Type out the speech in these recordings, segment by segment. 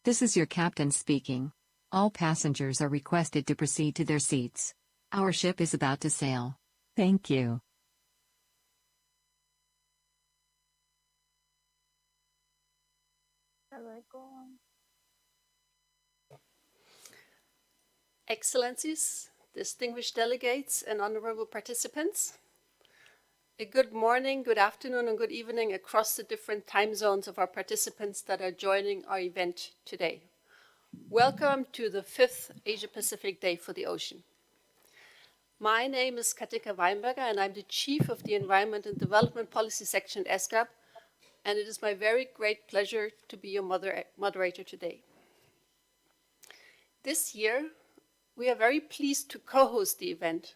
This is your captain speaking. All passengers are requested to proceed to their seats. Our ship is about to sail. Thank you. Excellencies, distinguished delegates, and honorable participants, a good morning, good afternoon, and good evening across the different time zones of our participants that are joining our event today. Welcome to the 5th Asia-Pacific Day for the Ocean. My name is Katinka Weinberger, and I'm the Chief of the Environment and Development Policy Section at ESCAP, and it is my very great pleasure to be your moderator today. This year, we are very pleased to co-host the event,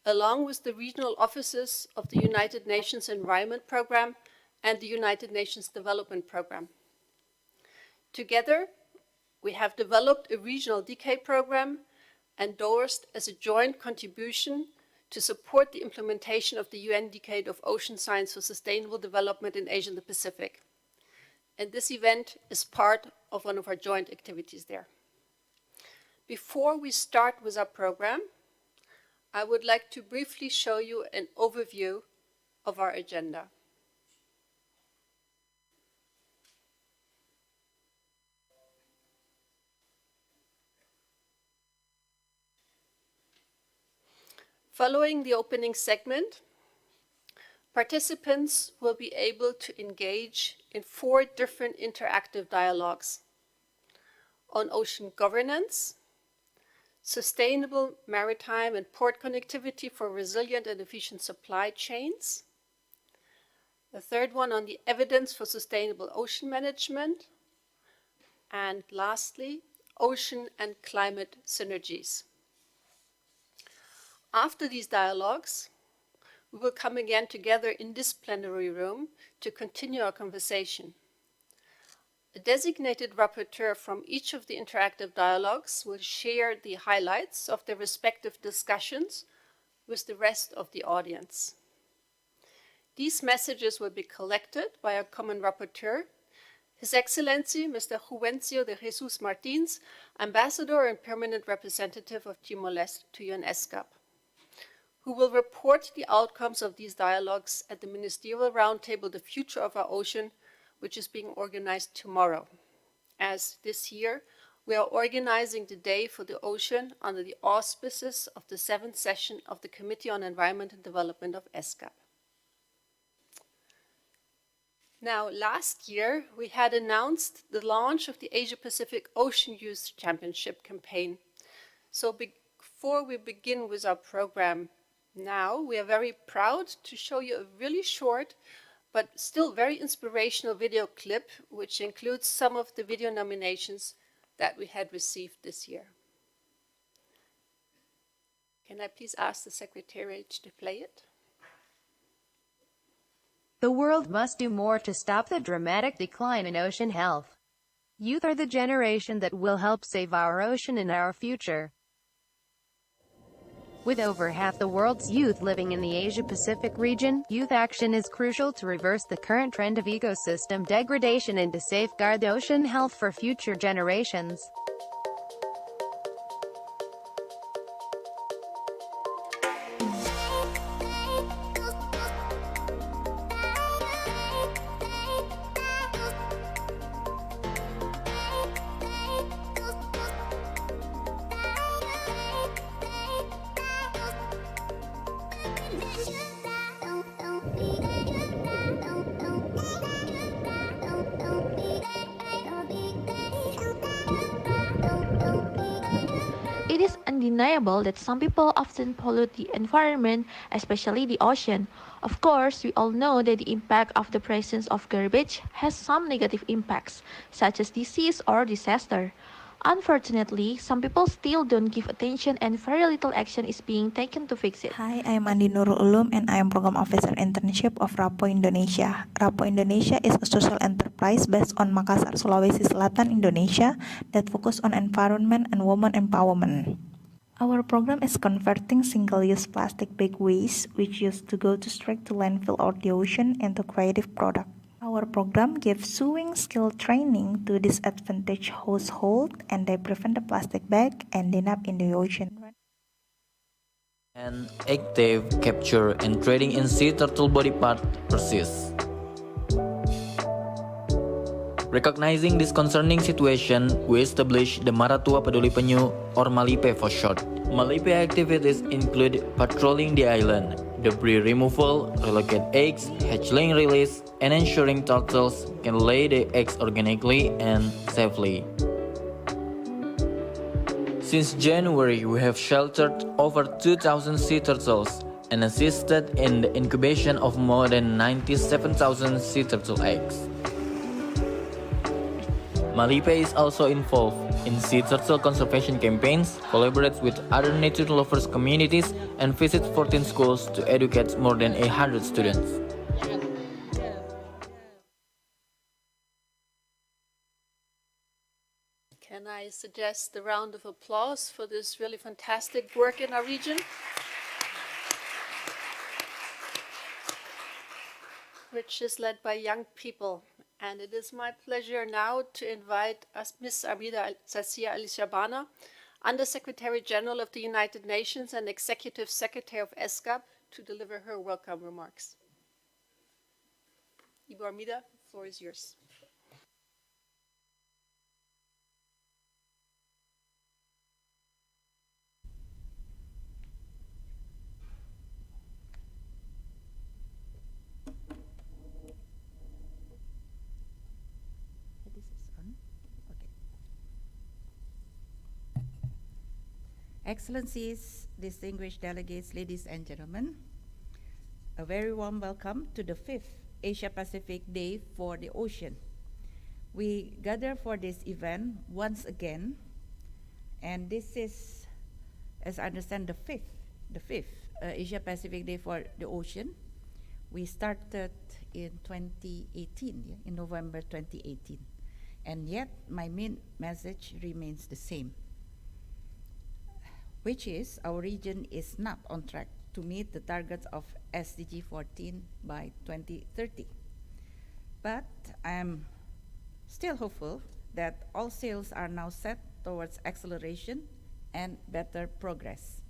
along with the regional offices of the United Nations Environment Programme and the United Nations Development Programme. Together, we have developed a regional decade program endorsed as a joint contribution to support the implementation of the UN Decade of Ocean Science for Sustainable Development in Asia and the Pacific. And this event is part of one of our joint activities there. Before we start with our program, I would like to briefly show you an overview of our agenda. Following the opening segment, participants will be able to engage in 4 different interactive dialogues on ocean governance, sustainable maritime and port connectivity for resilient and efficient supply chains. The third one on the evidence for sustainable ocean management. And lastly, ocean and climate synergies. After these dialogues, we will come again together in this plenary room to continue our conversation. A designated rapporteur from each of the interactive dialogues will share the highlights of their respective discussions with the rest of the audience. These messages will be collected by a common rapporteur, His Excellency Mr. Juvencio de Jesus Martins, Ambassador and Permanent Representative of Timor-Leste to ESCAP, who will report the outcomes of these dialogues at the Ministerial Roundtable, The Future of Our Ocean, which is being organized tomorrow. As this year, we are organizing the Day for the Ocean under the auspices of the 7th session of the Committee on Environment and Development of ESCAP. Now, last year, we had announced the launch of the Asia-Pacific Ocean Youth Championship campaign. So before we begin with our program now, we are very proud to show you a really short but still very inspirational video clip, which includes some of the video nominations that we had received this year. Can I please ask the Secretariat to play it? The world must do more to stop the dramatic decline in ocean health. Youth are the generation that will help save our ocean and our future. With over half the world's youth living in the Asia-Pacific region, youth action is crucial to reverse the current trend of ecosystem degradation and to safeguard the ocean health for future generations. It is undeniable that some people often pollute the environment, especially the ocean. Of course, we all know that the impact of the presence of garbage has some negative impacts, such as disease or disaster. Unfortunately, some people still don't give attention and very little action is being taken to fix it. Hi, I am Andi Nurul Ulum and I am Program Officer Internship of Rapo Indonesia. Rapo Indonesia is a social enterprise based on Makassar, Sulawesi Selatan, Indonesia that focus on environment and women empowerment. Our program is converting single-use plastic bag waste, which used to go to straight to landfill or the ocean, into creative product. Our program gives sewing skill training to disadvantaged households, and they prevent the plastic bag ending up in the ocean. And active capture and trading in sea turtle body part persists. Recognizing this concerning situation, we established the Maratua Peduli Penyu, or Malipe for short. Malipe activities include patrolling the island, debris removal, relocate eggs, hatchling release, and ensuring turtles can lay the eggs organically and safely. Since January, we have sheltered over 2,000 sea turtles and assisted in the incubation of more than 97,000 sea turtle eggs. Malipe is also involved in sea turtle conservation campaigns, collaborates with other nature lovers communities, and visits 14 schools to educate more than 100 students. Can I suggest a round of applause for this really fantastic work in our region? Which is led by young people. And it is my pleasure now to invite Ms. Armida Sacia Alishabana, Under-Secretary General of the United Nations and Executive Secretary of ESCAP, to deliver her welcome remarks. Ibu Armida, the floor is yours. Excellencies, distinguished delegates, ladies and gentlemen, a very warm welcome to the 5th Asia-Pacific Day for the Ocean. We gather for this event once again, and this is, as I understand, the fifth Asia-Pacific Day for the Ocean. We started in 2018, in November 2018, and yet my main message remains the same, which is our region is not on track to meet the targets of SDG 14 by 2030. But I'm still hopeful that all sails are now set towards acceleration and better progress.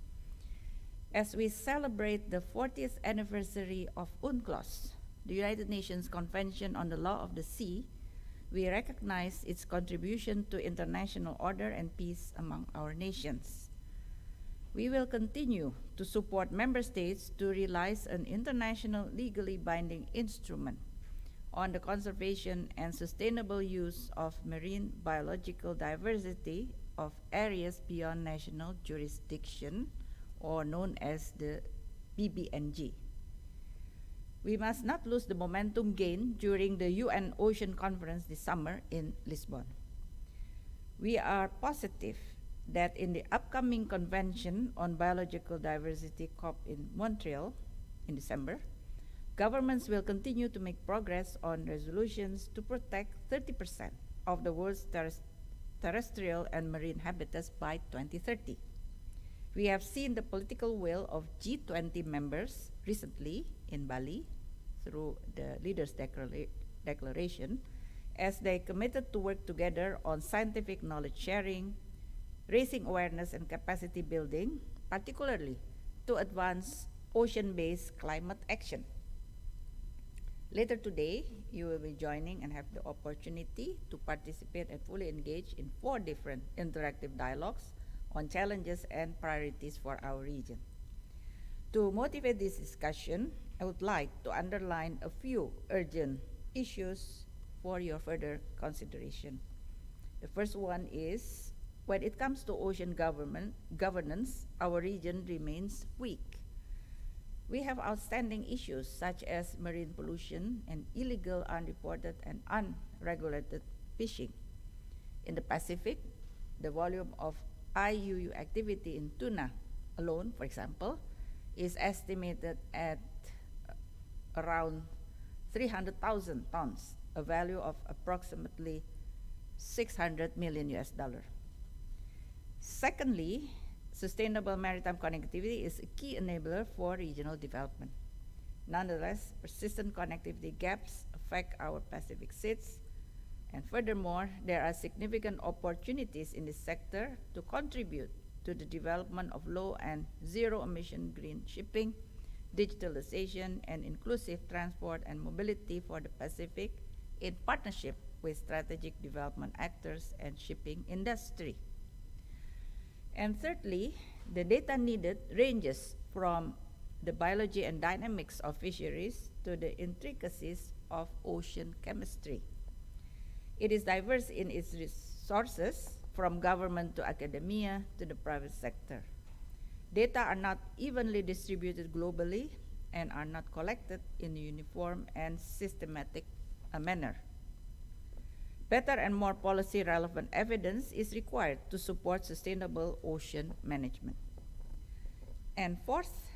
As we celebrate the 40th anniversary of UNCLOS, the United Nations Convention on the Law of the Sea, we recognize its contribution to international order and peace among our nations. We will continue to support member states to realize an international legally binding instrument on the conservation and sustainable use of marine biological diversity of areas beyond national jurisdiction, or known as the BBNG. We must not lose the momentum gained during the UN Ocean Conference this summer in Lisbon. We are positive that in the upcoming Convention on Biological Diversity COP in Montreal in December, governments will continue to make progress on resolutions to protect 30% of the world's terrestrial and marine habitats by 2030. We have seen the political will of G20 members recently in Bali through the Leaders' Declaration, as they committed to work together on scientific knowledge sharing, raising awareness and capacity building, particularly to advance ocean-based climate action. Later today, you will be joining and have the opportunity to participate and fully engage in 4 different interactive dialogues on challenges and priorities for our region. To motivate this discussion, I would like to underline a few urgent issues for your further consideration. The first one is, when it comes to ocean governance, our region remains weak. We have outstanding issues such as marine pollution and illegal, unreported, and unregulated fishing. In the Pacific, the volume of IUU activity in tuna alone, for example, is estimated at around 300,000 tons, a value of approximately 600 million US dollar. Secondly, sustainable maritime connectivity is a key enabler for regional development. Nonetheless, persistent connectivity gaps affect our Pacific seas, and furthermore, there are significant opportunities in this sector to contribute to the development of low and zero emission green shipping, digitalization, and inclusive transport and mobility for the Pacific in partnership with strategic development actors and shipping industry. And thirdly, the data needed ranges from the biology and dynamics of fisheries to the intricacies of ocean chemistry. It is diverse in its resources, from government to academia to the private sector. Data are not evenly distributed globally and are not collected in a uniform and systematic manner. Better and more policy-relevant evidence is required to support sustainable ocean management. And fourth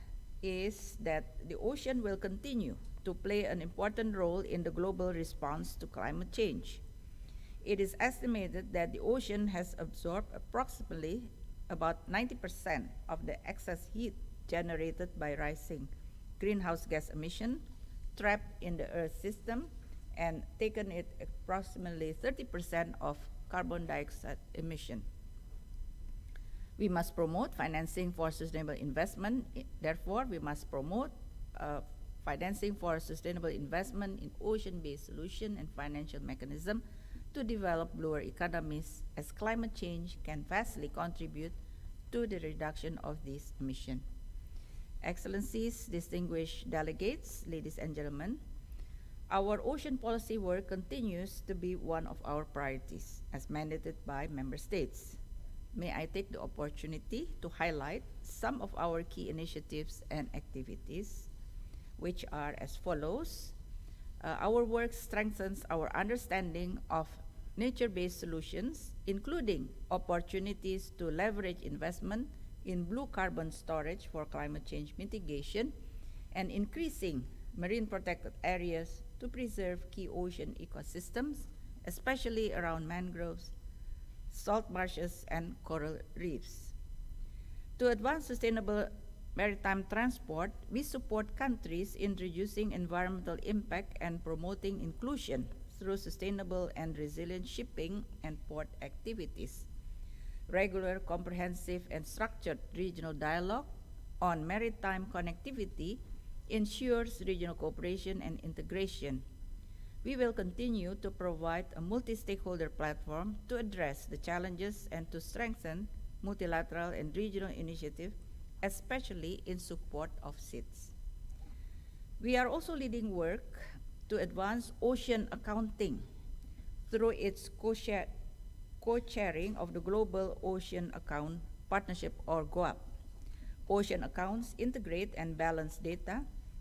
is that the ocean will continue to play an important role in the global response to climate change. It is estimated that the ocean has absorbed approximately about 90% of the excess heat generated by rising greenhouse gas emission trapped in the Earth system and taken it approximately 30% of carbon dioxide emission. We must promote financing for sustainable investment. Therefore, we must promote financing for sustainable investment in ocean-based solution and financial mechanism to develop bluer economies, as climate change can vastly contribute to the reduction of these emissions. Excellencies, distinguished delegates, ladies and gentlemen, our ocean policy work continues to be one of our priorities as mandated by member states. May I take the opportunity to highlight some of our key initiatives and activities, which are as follows. Our work strengthens our understanding of nature-based solutions, including opportunities to leverage investment in blue carbon storage for climate change mitigation and increasing marine protected areas to preserve key ocean ecosystems, especially around mangroves, salt marshes, and coral reefs. To advance sustainable maritime transport, we support countries in reducing environmental impact and promoting inclusion through sustainable and resilient shipping and port activities. Regular, comprehensive, and structured regional dialogue on maritime connectivity ensures regional cooperation and integration. We will continue to provide a multi-stakeholder platform to address the challenges and to strengthen multilateral and regional initiatives, especially in support of SIDS. We are also leading work to advance ocean accounting through its co-chairing of the Global Ocean Account Partnership, or GOAP. Ocean accounts integrate and balance data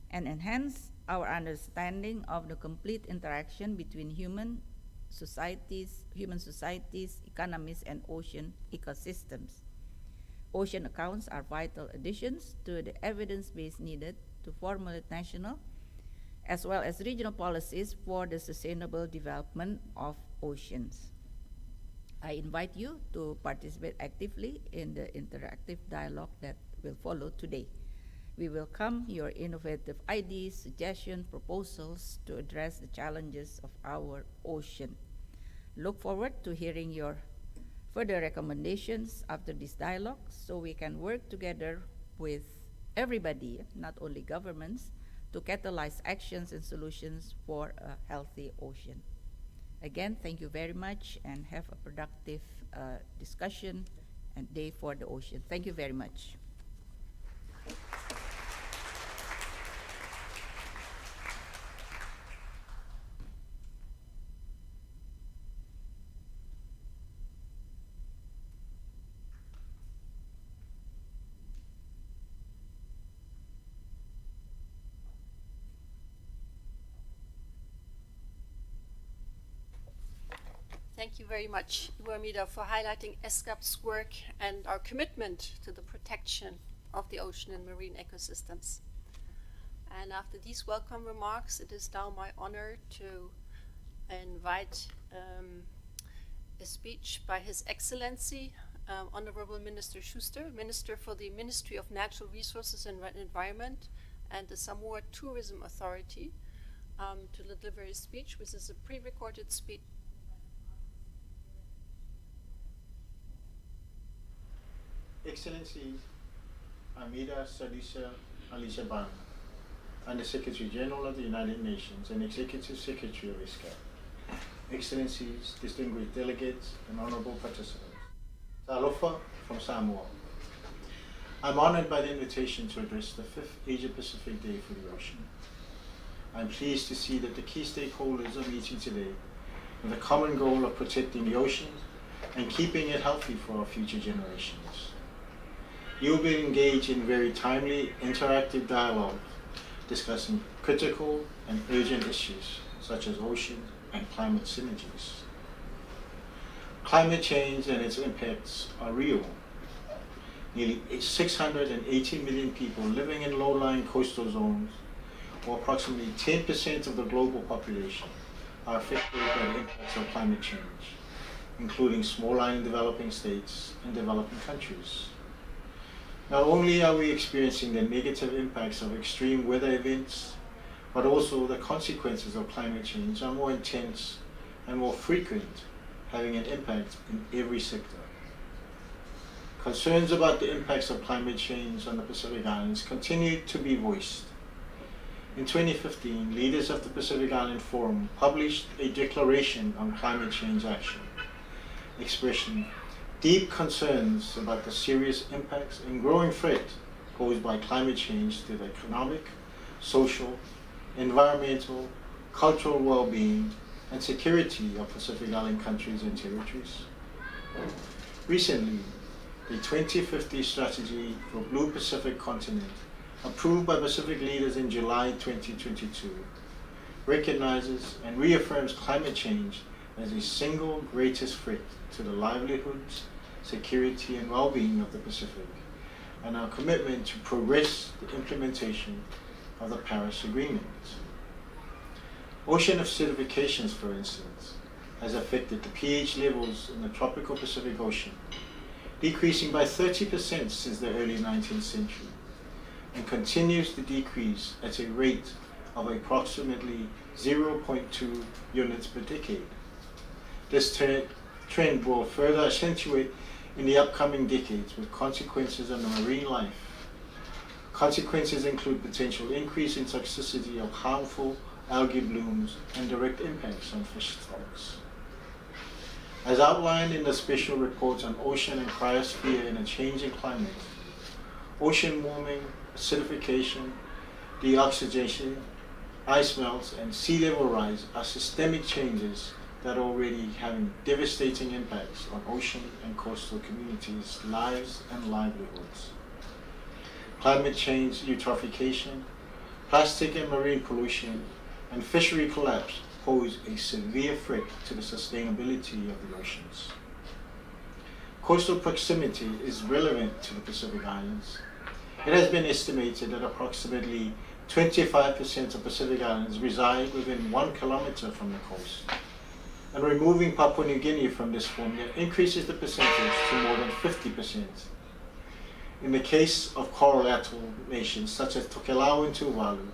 and enhance our understanding of the complete interaction between human societies, economies, and ocean ecosystems. Ocean accounts are vital additions to the evidence base needed to formulate national as well as regional policies for the sustainable development of oceans. I invite you to participate actively in the interactive dialogue that will follow today. We welcome your innovative ideas, suggestions, proposals to address the challenges of our ocean. Look forward to hearing your further recommendations after this dialogue so we can work together with everybody, not only governments, to catalyze actions and solutions for a healthy ocean. Again, thank you very much and have a productive discussion and day for the ocean. Thank you very much. Thank you very much, Uamida, for highlighting ESCAP's work and our commitment to the protection of the ocean and marine ecosystems. And after these welcome remarks, it is now my honor to invite a speech by His Excellency, Honorable Minister Schuster, Minister for the Ministry of Natural Resources and Environment and the Samoa Tourism Authority, to deliver his speech, which is a pre-recorded speech. Excellencies, Amida Sadisa Alicia Bana, Under Secretary General of the United Nations and Executive Secretary of ESCAP, Excellencies, distinguished delegates, and honorable participants. Alofa from Samoa. I'm honored by the invitation to address the 5th Asia-Pacific Day for the Ocean. I'm pleased to see that the key stakeholders are meeting today with the common goal of protecting the oceans and keeping it healthy for our future generations. You'll be engaged in very timely, interactive dialogue discussing critical and urgent issues such as ocean and climate synergies. Climate change and its impacts are real. Nearly 680 million people living in low-lying coastal zones, or approximately 10% of the global population, are affected by the impacts of climate change, including small island developing states and developing countries. Not only are we experiencing the negative impacts of extreme weather events, but also the consequences of climate change are more intense and more frequent, having an impact in every sector. Concerns about the impacts of climate change on the Pacific Islands continue to be voiced. In 2015, leaders of the Pacific Island Forum published a declaration on climate change action, expressing deep concerns about the serious impacts and growing threat posed by climate change to the economic, social, environmental, cultural well-being, and security of Pacific Island countries and territories. Recently, the 2050 Strategy for Blue Pacific Continent, approved by Pacific leaders in July 2022, recognizes and reaffirms climate change as the single greatest threat to the livelihoods, security, and well-being of the Pacific, and our commitment to progress the implementation of the Paris Agreement. Ocean acidifications, for instance, has affected the pH levels in the tropical Pacific Ocean, decreasing by 30% since the early 19th century, and continues to decrease at a rate of approximately 0.2 units per decade. This trend will further accentuate in the upcoming decades with consequences on the marine life. Consequences include potential increase in toxicity of harmful algae blooms and direct impacts on fish stocks. As outlined in the special report on ocean and cryosphere in a changing climate, ocean warming, acidification, deoxygenation, ice melts, and sea level rise are systemic changes that are already having devastating impacts on ocean and coastal communities' lives and livelihoods. Climate change, eutrophication, plastic and marine pollution, and fishery collapse pose a severe threat to the sustainability of the oceans. Coastal proximity is relevant to the Pacific Islands. It has been estimated that approximately 25% of Pacific Islands reside within 1 kilometer from the coast. And removing Papua New Guinea from this formula increases the percentage to more than 50%. In the case of coral atoll nations such as Tokelau and Tuvalu,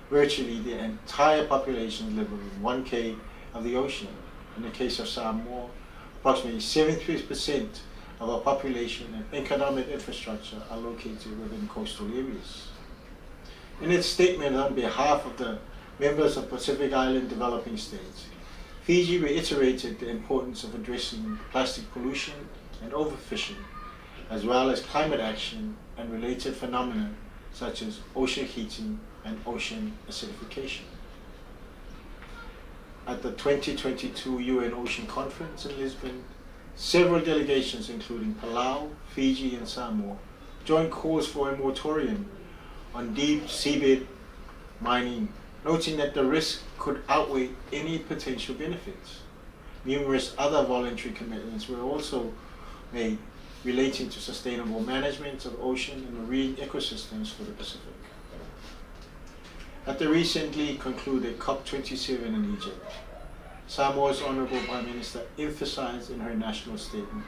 virtually the entire population live within 1 km of the ocean. In the case of Samoa, approximately 73% of our population and economic infrastructure are located within coastal areas. In its statement on behalf of the members of Pacific Island developing states, Fiji reiterated the importance of addressing plastic pollution and overfishing, as well as climate action and related phenomena such as ocean heating and ocean acidification. At the 2022 UN Ocean Conference in Lisbon, several delegations, including Palau, Fiji, and Samoa, joined calls for a moratorium on deep seabed mining, noting that the risk could outweigh any potential benefits. numerous other voluntary commitments were also made relating to sustainable management of ocean and marine ecosystems for the Pacific. At the recently concluded COP27 in Egypt, Samoa's Honorable Prime Minister emphasized in her national statement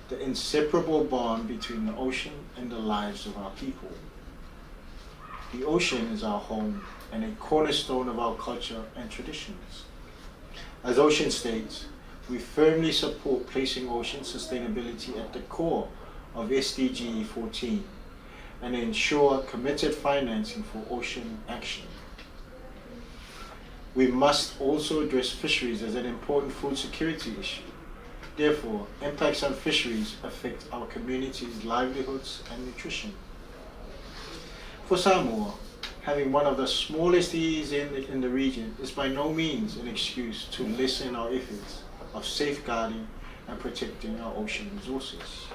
the inseparable bond between the ocean and the lives of our people. The ocean is our home and a cornerstone of our culture and traditions. As ocean states, we firmly support placing ocean sustainability at the core of SDG 14 and ensure committed financing for ocean action. We must also address fisheries as an important food security issue. Therefore, impacts on fisheries affect our communities' livelihoods and nutrition. For Samoa, having one of the smallest EEs in the region is by no means an excuse to lessen our efforts of safeguarding and protecting our ocean resources.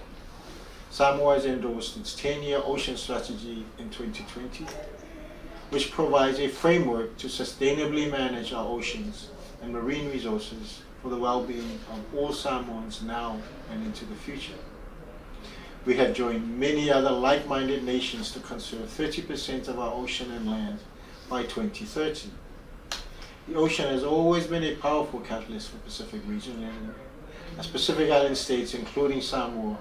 Samoa has endorsed its 10-year ocean strategy in 2020, which provides a framework to sustainably manage our oceans and marine resources for the well-being of all Samoans now and into the future. We have joined many other like-minded nations to conserve 30% of our ocean and land by 2030. The ocean has always been a powerful catalyst for Pacific region, and as Pacific Island states, including Samoa,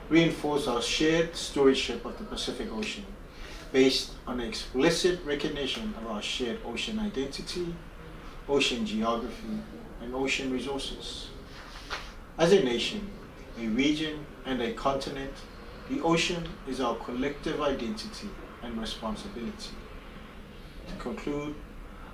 reinforce our shared stewardship of the Pacific Ocean based on explicit recognition of our shared ocean identity, ocean geography, and ocean resources. As a nation, a region, and a continent, the ocean is our collective identity and responsibility. To conclude,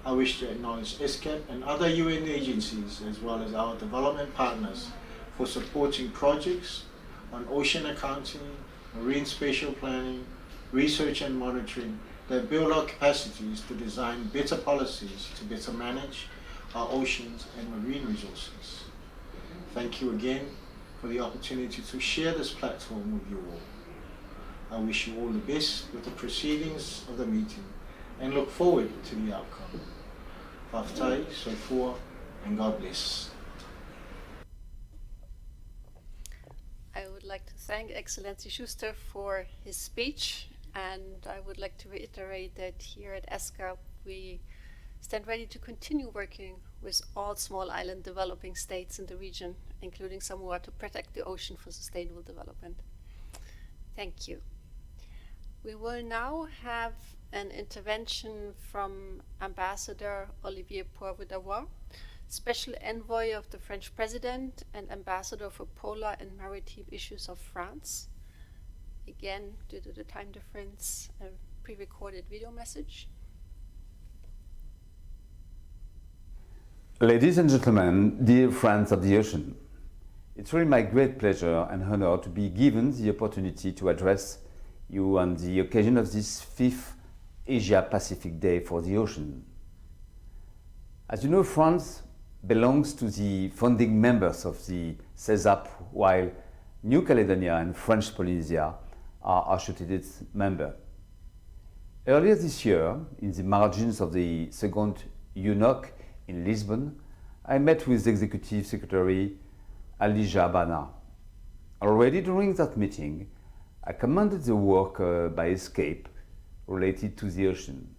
I wish to acknowledge ESCAP and other UN agencies, as well as our development partners, for supporting projects on ocean accounting, marine spatial planning, research and monitoring that build our capacities to design better policies to better manage our oceans and marine resources. Thank you again for the opportunity to share this platform with you all. I wish you all the best with the proceedings of the meeting and look forward to the outcome. Whaftai, Soifua, and God bless. I would like to thank Excellency Schuster for his speech, and I would like to reiterate that here at ESCAP we stand ready to continue working with all small island developing states in the region, including Samoa, to protect the ocean for sustainable development. Thank you. We will now have an intervention from Ambassador Olivier Poivre-Davois, Special Envoy of the French President and Ambassador for Polar and Maritime Issues of France. Again, due to the time difference, a pre-recorded video message. Ladies and gentlemen, dear friends of the ocean, it's really my great pleasure and honor to be given the opportunity to address you on the occasion of this 5th Asia-Pacific Day for the Ocean. As you know, France belongs to the founding members of the CESAP, while New Caledonia and French Polynesia are associated members. Earlier this year, in the margins of the second UNOC in Lisbon, I met with Executive Secretary Alija Bana. Already during that meeting, I commended the work by ESCAP related to the ocean.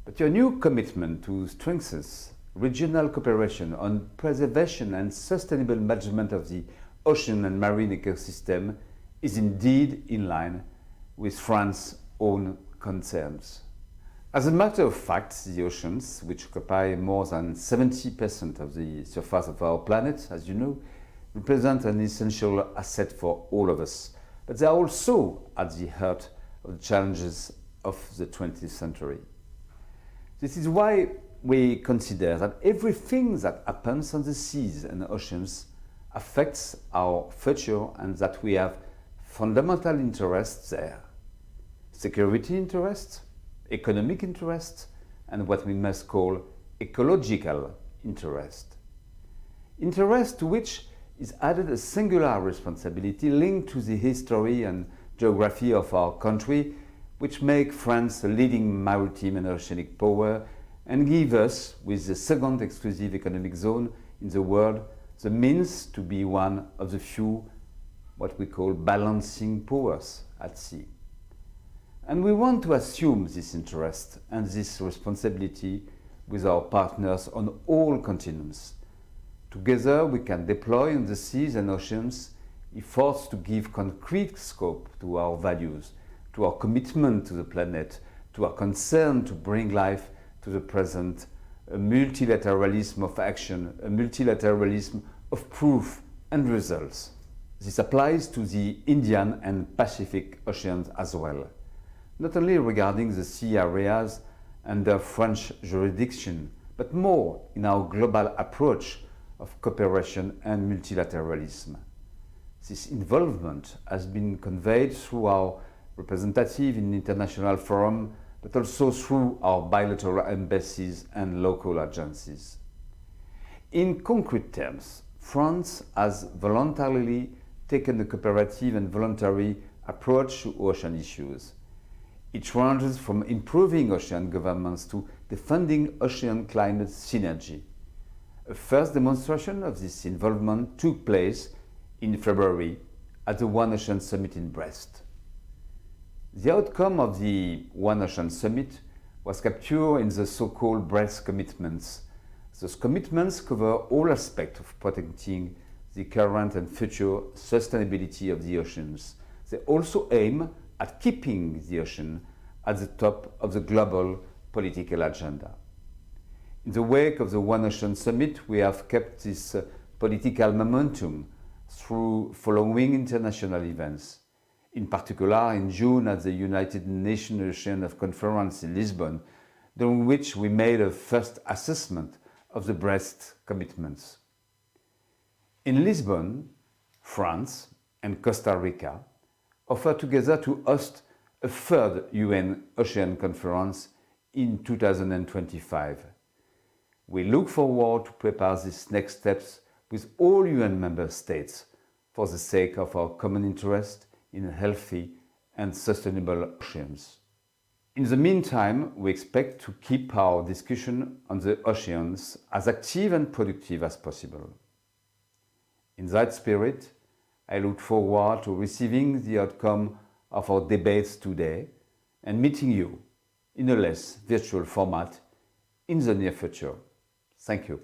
But your new commitment to strengthen regional cooperation on preservation and sustainable management of the ocean and marine ecosystem is indeed in line with France's own concerns. As a matter of fact, the oceans, which occupy more than 70% of the surface of our planet, as you know, represent an essential asset for all of us. But they are also at the heart of the challenges of the 20th century. This is why we consider that everything that happens on the seas and oceans affects our future and that we have fundamental interests there. Security interests, economic interests, and what we must call ecological interest. Interest to which is added a singular responsibility linked to the history and geography of our country, which make France a leading maritime and oceanic power and give us, with the second exclusive economic zone in the world, the means to be one of the few what we call balancing powers at sea. And we want to assume this interest and this responsibility with our partners on all continents. Together we can deploy on the seas and oceans efforts to give concrete scope to our values, to our commitment to the planet, to our concern to bring life to the present, a multilateralism of action, a multilateralism of proof and results. This applies to the Indian and Pacific Oceans as well, not only regarding the sea areas under French jurisdiction, but more in our global approach of cooperation and multilateralism. This involvement has been conveyed through our representative in international forum, but also through our bilateral embassies and local agencies. In concrete terms, France has voluntarily taken a cooperative and voluntary approach to ocean issues. It ranges from improving ocean governance to defending ocean climate synergy. A first demonstration of this involvement took place in February at the One Ocean Summit in Brest. The outcome of the One Ocean Summit was captured in the so-called Brest commitments. Those commitments cover all aspects of protecting the current and future sustainability of the oceans. They also aim at keeping the ocean at the top of the global political agenda. In the wake of the One Ocean Summit, we have kept this political momentum through following international events. In particular, in June at the United Nations Ocean Conference in Lisbon, during which we made a first assessment of the Brest commitments. In Lisbon, France and Costa Rica offer together to host a third UN Ocean Conference in 2025. We look forward to prepare these next steps with all UN member states for the sake of our common interest in healthy and sustainable oceans. In the meantime, we expect to keep our discussion on the oceans as active and productive as possible. In that spirit, I look forward to receiving the outcome of our debates today and meeting you in a less virtual format in the near future. Thank you.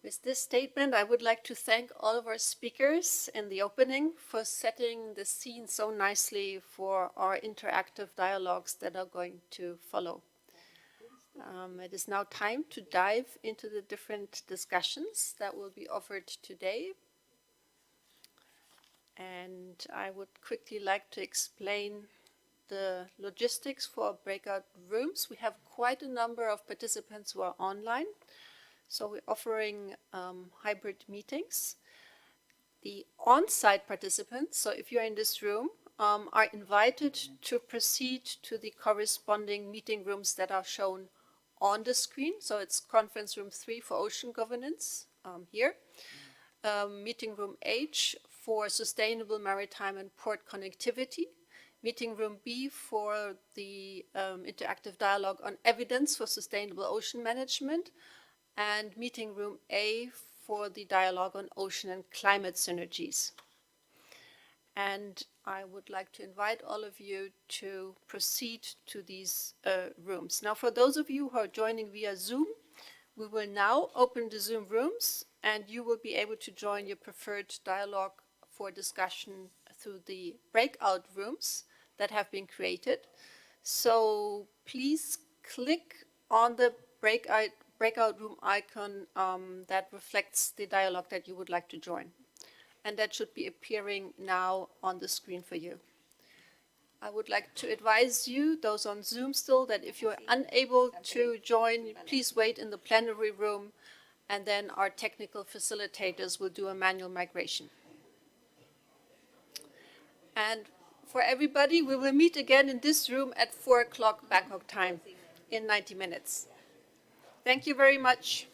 With this statement, I would like to thank all of our speakers in the opening for setting the scene so nicely for our interactive dialogues that are going to follow. It is now time to dive into the different discussions that will be offered today. And I would quickly like to explain the logistics for breakout rooms. We have quite a number of participants who are online. So we're offering hybrid meetings. The on-site participants, so if you're in this room, are invited to proceed to the corresponding meeting rooms that are shown on the screen. So it's conference room 3 for ocean governance here. Meeting room H for sustainable maritime and port connectivity. Meeting room B for the interactive dialogue on evidence for sustainable ocean management. And meeting room A for the dialogue on ocean and climate synergies. And I would like to invite all of you to proceed to these rooms. Now, for those of you who are joining via Zoom, we will now open the Zoom rooms and you will be able to join your preferred dialogue for discussion through the breakout rooms that have been created. So please click on the breakout room icon that reflects the dialogue that you would like to join. And that should be appearing now on the screen for you. I would like to advise you, those on Zoom still, that if you're unable to join, please wait in the plenary room and then our technical facilitators will do a manual migration. And for everybody, we will meet again in this room at 4 o'clock Bangkok time in 90 minutes. Thank you very much.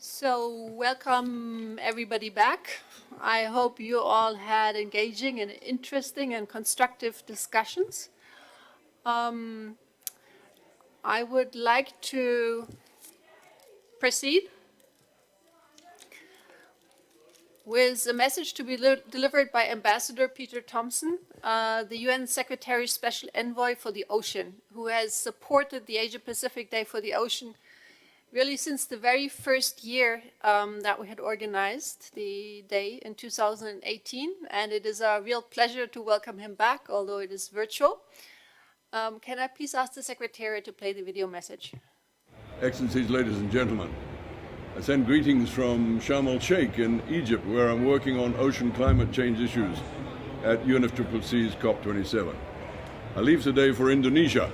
So welcome everybody back. I hope you all had engaging and interesting and constructive discussions. I would like to proceed with a message to be delivered by Ambassador Peter Thompson, the UN Secretary Special Envoy for the Ocean, who has supported the Asia-Pacific Day for the Ocean really since the very first year that we had organized the day in 2018. And it is a real pleasure to welcome him back, although it is virtual. Can I please ask the Secretary to play the video message? Excellencies, ladies and gentlemen, I send greetings from Sharm el-Sheikh in Egypt, where I'm working on ocean climate change issues at UNFCCC's COP27. I leave today for Indonesia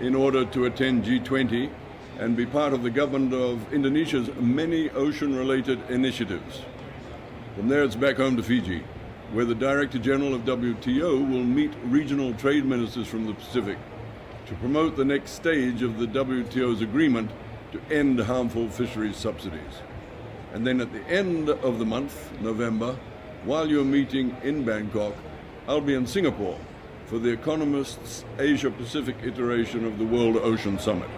in order to attend G20 and be part of the government of Indonesia's many ocean-related initiatives. From there, it's back home to Fiji, where the Director General of WTO will meet regional trade ministers from the Pacific to promote the next stage of the WTO's agreement to end harmful fisheries subsidies. And then at the end of the month, November, while you're meeting in Bangkok, I'll be in Singapore for the Economist's Asia-Pacific iteration of the World Ocean Summit.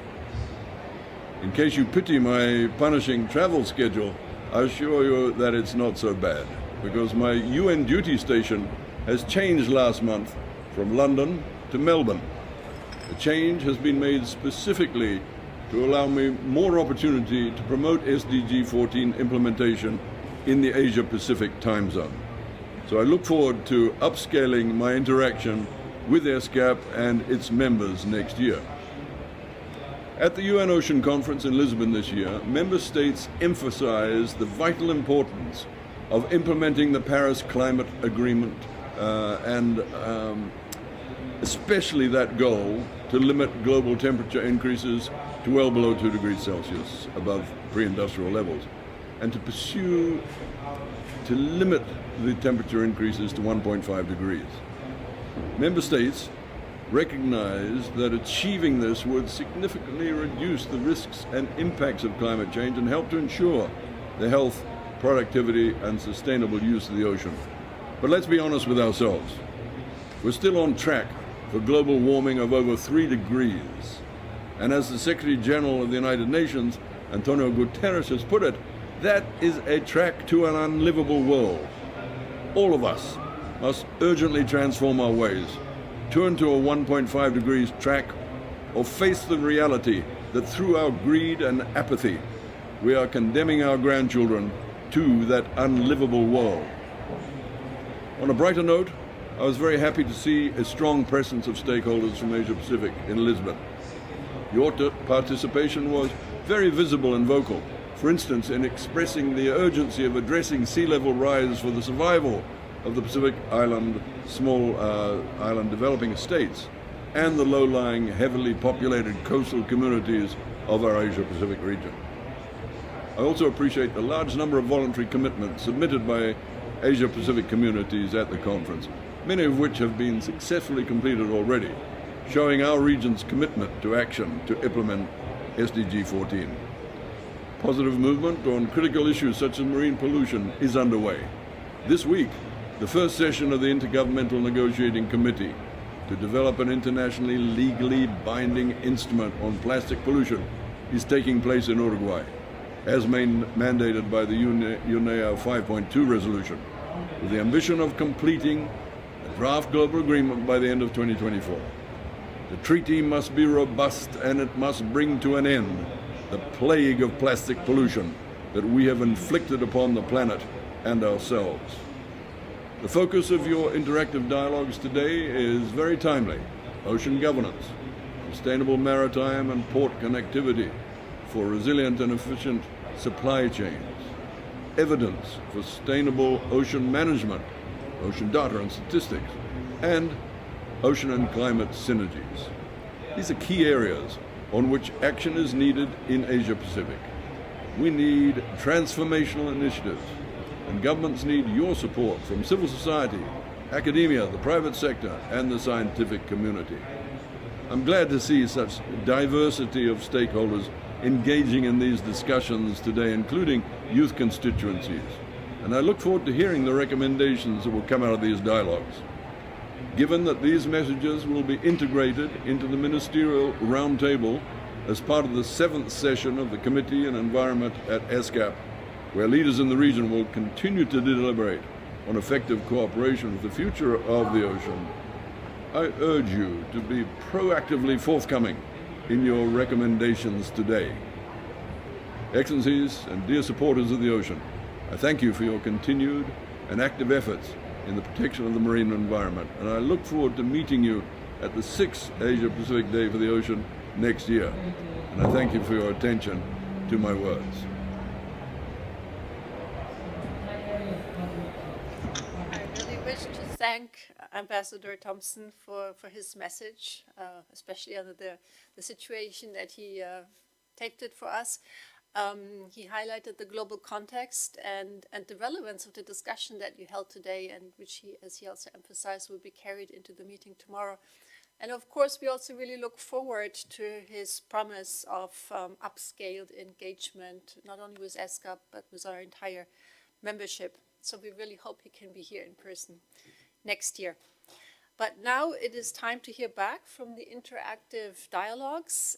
In case you pity my punishing travel schedule, I assure you that it's not so bad, because my UN duty station has changed last month from London to Melbourne. The change has been made specifically to allow me more opportunity to promote SDG 14 implementation in the Asia-Pacific time zone. So I look forward to upscaling my interaction with ESCAP and its members next year. At the UN Ocean Conference in Lisbon this year, member states emphasized the vital importance of implementing the Paris Climate Agreement and especially that goal to limit global temperature increases to well below 2 degrees Celsius above pre-industrial levels, and to limit the temperature increases to 1.5 degrees. Member states recognized that achieving this would significantly reduce the risks and impacts of climate change and help to ensure the health, productivity, and sustainable use of the ocean. But let's be honest with ourselves. We're still on track for global warming of over 3 degrees. And as the Secretary General of the United Nations, Antonio Guterres, has put it, that is a track to an unlivable world. All of us must urgently transform our ways, turn to a 1.5 degrees track, or face the reality that through our greed and apathy, we are condemning our grandchildren to that unlivable world. On a brighter note, I was very happy to see a strong presence of stakeholders from Asia Pacific in Lisbon. Your participation was very visible and vocal, for instance, in expressing the urgency of addressing sea level rise for the survival of the Pacific Island, small island developing states, and the low-lying, heavily populated coastal communities of our Asia-Pacific region. I also appreciate the large number of voluntary commitments submitted by Asia-Pacific communities at the conference, many of which have been successfully completed already, showing our region's commitment to action to implement SDG 14. Positive movement on critical issues such as marine pollution is underway. This week, the first session of the Intergovernmental Negotiating Committee to develop an internationally legally binding instrument on plastic pollution is taking place in Uruguay, as mandated by the UNEA 5.2 resolution, with the ambition of completing a draft global agreement by the end of 2024. The treaty must be robust and it must bring to an end the plague of plastic pollution that we have inflicted upon the planet and ourselves. The focus of your interactive dialogues today is very timely. Ocean governance, sustainable maritime and port connectivity for resilient and efficient supply chains, evidence for sustainable ocean management, ocean data and statistics, and ocean and climate synergies. These are key areas on which action is needed in Asia Pacific. We need transformational initiatives, and governments need your support from civil society, academia, the private sector, and the scientific community. I'm glad to see such diversity of stakeholders engaging in these discussions today, including youth constituencies. And I look forward to hearing the recommendations that will come out of these dialogues. Given that these messages will be integrated into the Ministerial Roundtable as part of the 7th session of the Committee on Environment at ESCAP, where leaders in the region will continue to deliberate on effective cooperation with the future of the ocean, I urge you to be proactively forthcoming in your recommendations today. Excellencies and dear supporters of the ocean, I thank you for your continued and active efforts in the protection of the marine environment, and I look forward to meeting you at the 6th Asia Pacific Day for the Ocean next year. And I thank you for your attention to my words. I really wish to thank Ambassador Thompson for his message, especially under the situation that he taped for us. He highlighted the global context and the relevance of the discussion that you held today, and which he, as he also emphasized, will be carried into the meeting tomorrow. And of course, we also really look forward to his promise of upscaled engagement, not only with ESCAP, but with our entire membership. So we really hope he can be here in person next year. But now it is time to hear back from the interactive dialogues.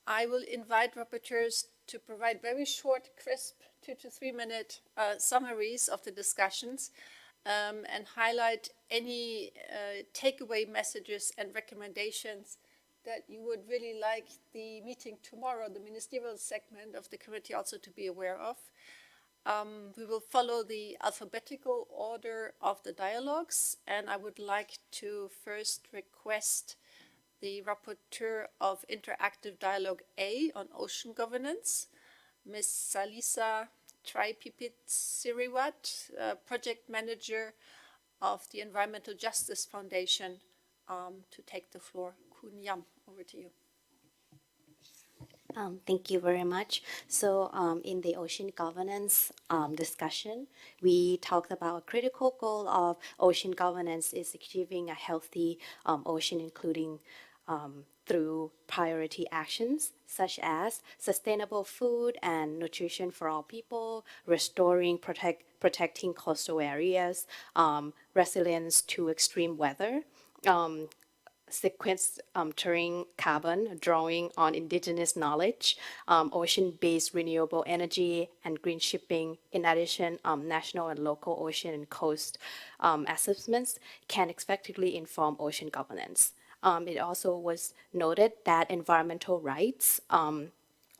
I will invite rapporteurs to provide very short, crisp, 2 to 3 minute summaries of the discussions and highlight any takeaway messages and recommendations that you would really like the meeting tomorrow, the ministerial segment of the committee, also to be aware of. We will follow the alphabetical order of the dialogues, and I would like to first request the rapporteur of Interactive Dialogue A on Ocean Governance, Ms. Salisa Traipipitsiriwat, Project Manager of the Environmental Justice Foundation, to take the floor. Kun Yam, over to you. Thank you very much. So in the ocean governance discussion, we talked about a critical goal of ocean governance is achieving a healthy ocean, including through priority actions such as sustainable food and nutrition for all people, restoring, protecting coastal areas, resilience to extreme weather, sequestering carbon, drawing on indigenous knowledge, ocean-based renewable energy, and green shipping. In addition, national and local ocean and coast assessments can effectively inform ocean governance. It also was noted that environmental rights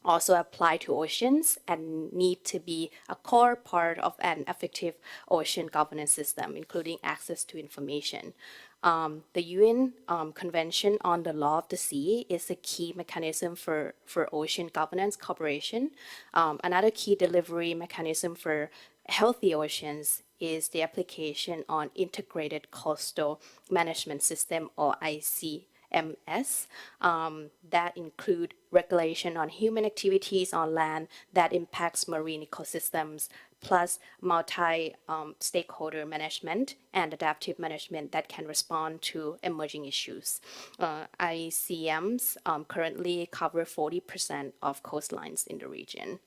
also apply to oceans and need to be a core part of an effective ocean governance system, including access to information. The UN Convention on the Law of the Sea is a key mechanism for ocean governance cooperation. Another key delivery mechanism for healthy oceans is the application on Integrated Coastal Management System, or ICMS, that include regulation on human activities on land that impacts marine ecosystems, plus multi-stakeholder management and adaptive management that can respond to emerging issues. ICMs currently cover 40% of coastlines in the region.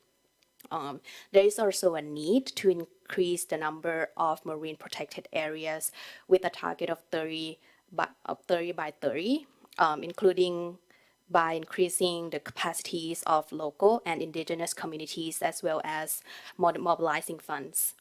There is also a need to increase the number of marine protected areas with a target of 30 by 30, including by increasing the capacities of local and indigenous communities, as well as mobilizing funds.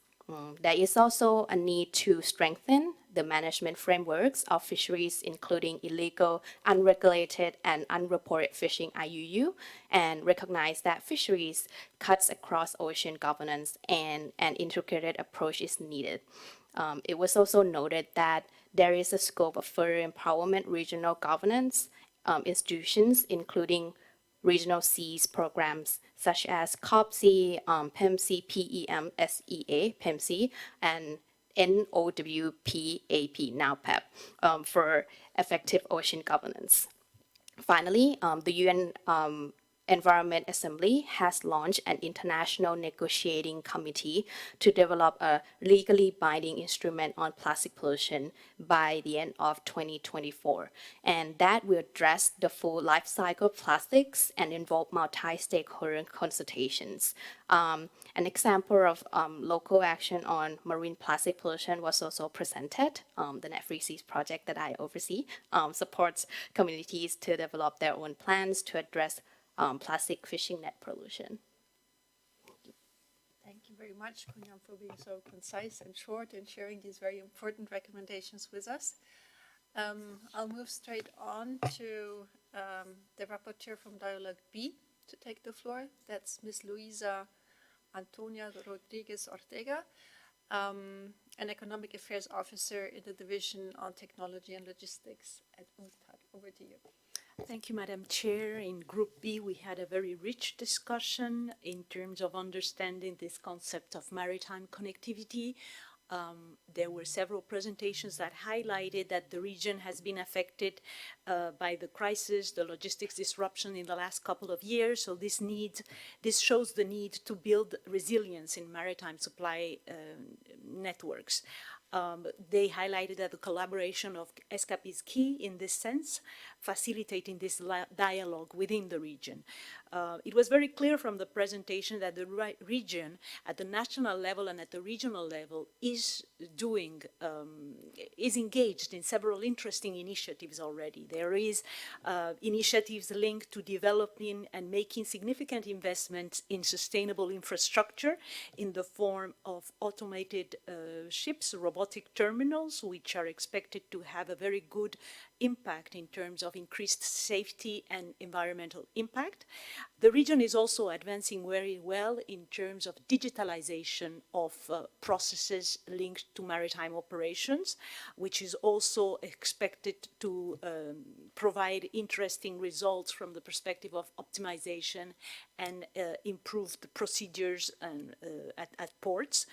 There is also a need to strengthen the management frameworks of fisheries, including illegal, unregulated, and unreported fishing IUU, and recognize that fisheries cuts across ocean governance and an integrated approach is needed. It was also noted that there is a scope of further empowerment regional governance institutions, including regional seas programs such as COPSEA, PEMSEA, PEMSEA, PEMSEA, and NOWPAP, now PEP, for effective ocean governance. Finally, the UN Environment Assembly has launched an international negotiating committee to develop a legally binding instrument on plastic pollution by the end of 2024. And that will address the full life cycle of plastics and involve multi-stakeholder consultations. An example of local action on marine plastic pollution was also presented. The Net Free Seas project that I oversee supports communities to develop their own plans to address plastic fishing net pollution. Thank you very much, Kunyam, for being so concise and short and sharing these very important recommendations with us. I'll move straight on to the rapporteur from Dialogue B to take the floor. That's Ms. Luisa Antonia Rodriguez Ortega, an Economic Affairs Officer in the Division on Technology and Logistics at UNCTAD. Over to you. Thank you, Madam Chair. In Group B, we had a very rich discussion in terms of understanding this concept of maritime connectivity. There were several presentations that highlighted that the region has been affected by the crisis, the logistics disruption in the last couple of years. So this shows the need to build resilience in maritime supply networks. They highlighted that the collaboration of ESCAP is key in this sense, facilitating this dialogue within the region. It was very clear from the presentation that the region at the national level and at the regional level is engaged in several interesting initiatives already. There is initiatives linked to developing and making significant investments in sustainable infrastructure in the form of automated ships, robotic terminals, which are expected to have a very good impact in terms of increased safety and environmental impact. The region is also advancing very well in terms of digitalization of processes linked to maritime operations, which is also expected to provide interesting results from the perspective of optimization and improved procedures and, at ports.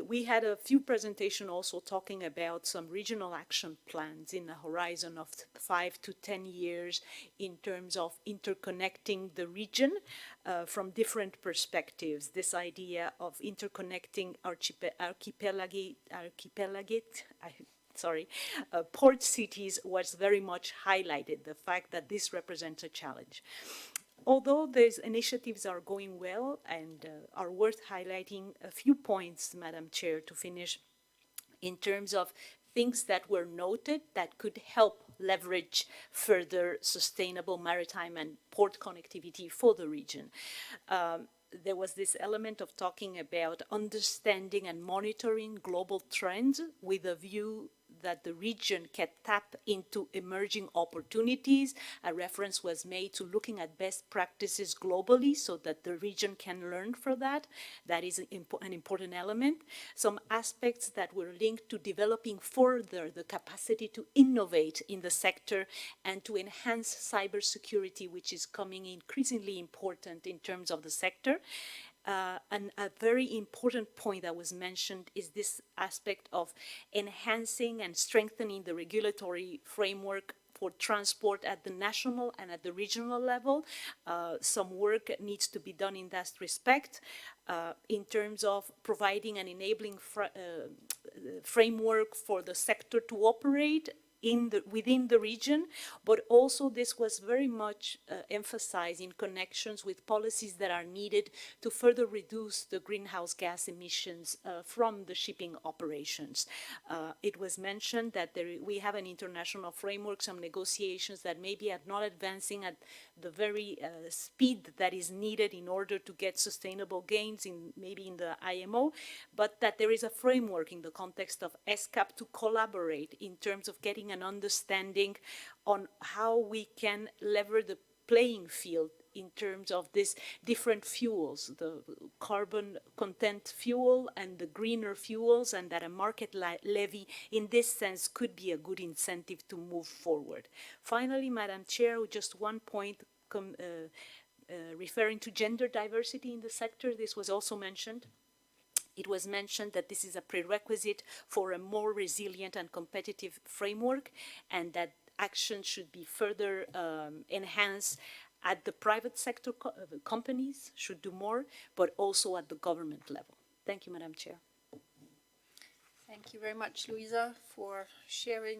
We had a few presentations also talking about some regional action plans in a horizon of 5 to 10 years in terms of interconnecting the region from different perspectives. This idea of interconnecting port cities was very much highlighted, the fact that this represents a challenge. Although these initiatives are going well and are worth highlighting, a few points, Madam Chair, to finish, in terms of things that were noted that could help leverage further sustainable maritime and port connectivity for the region. There was this element of talking about understanding and monitoring global trends with a view that the region can tap into emerging opportunities. A reference was made to looking at best practices globally so that the region can learn from that. That is an important element. Some aspects that were linked to developing further the capacity to innovate in the sector and to enhance cybersecurity, which is coming increasingly important in terms of the sector. And a very important point that was mentioned is this aspect of enhancing and strengthening the regulatory framework for transport at the national and at the regional level. Some work needs to be done in that respect in terms of providing an enabling framework for the sector to operate within the region, but also this was very much emphasized in connections with policies that are needed to further reduce the greenhouse gas emissions from the shipping operations. It was mentioned that we have an international framework, some negotiations that maybe are not advancing at the very speed that is needed in order to get sustainable gains maybe in the IMO, but that there is a framework in the context of ESCAP to collaborate in terms of getting an understanding on how we can lever the playing field in terms of these different fuels, the carbon content fuel and the greener fuels, and that a market levy in this sense could be a good incentive to move forward. Finally, Madam Chair, just one point referring to gender diversity in the sector. This was also mentioned. It was mentioned that this is a prerequisite for a more resilient and competitive framework, and that action should be further enhanced at the private sector companies should do more, but also at the government level. Thank you, Madam Chair. Thank you very much, Louisa, for sharing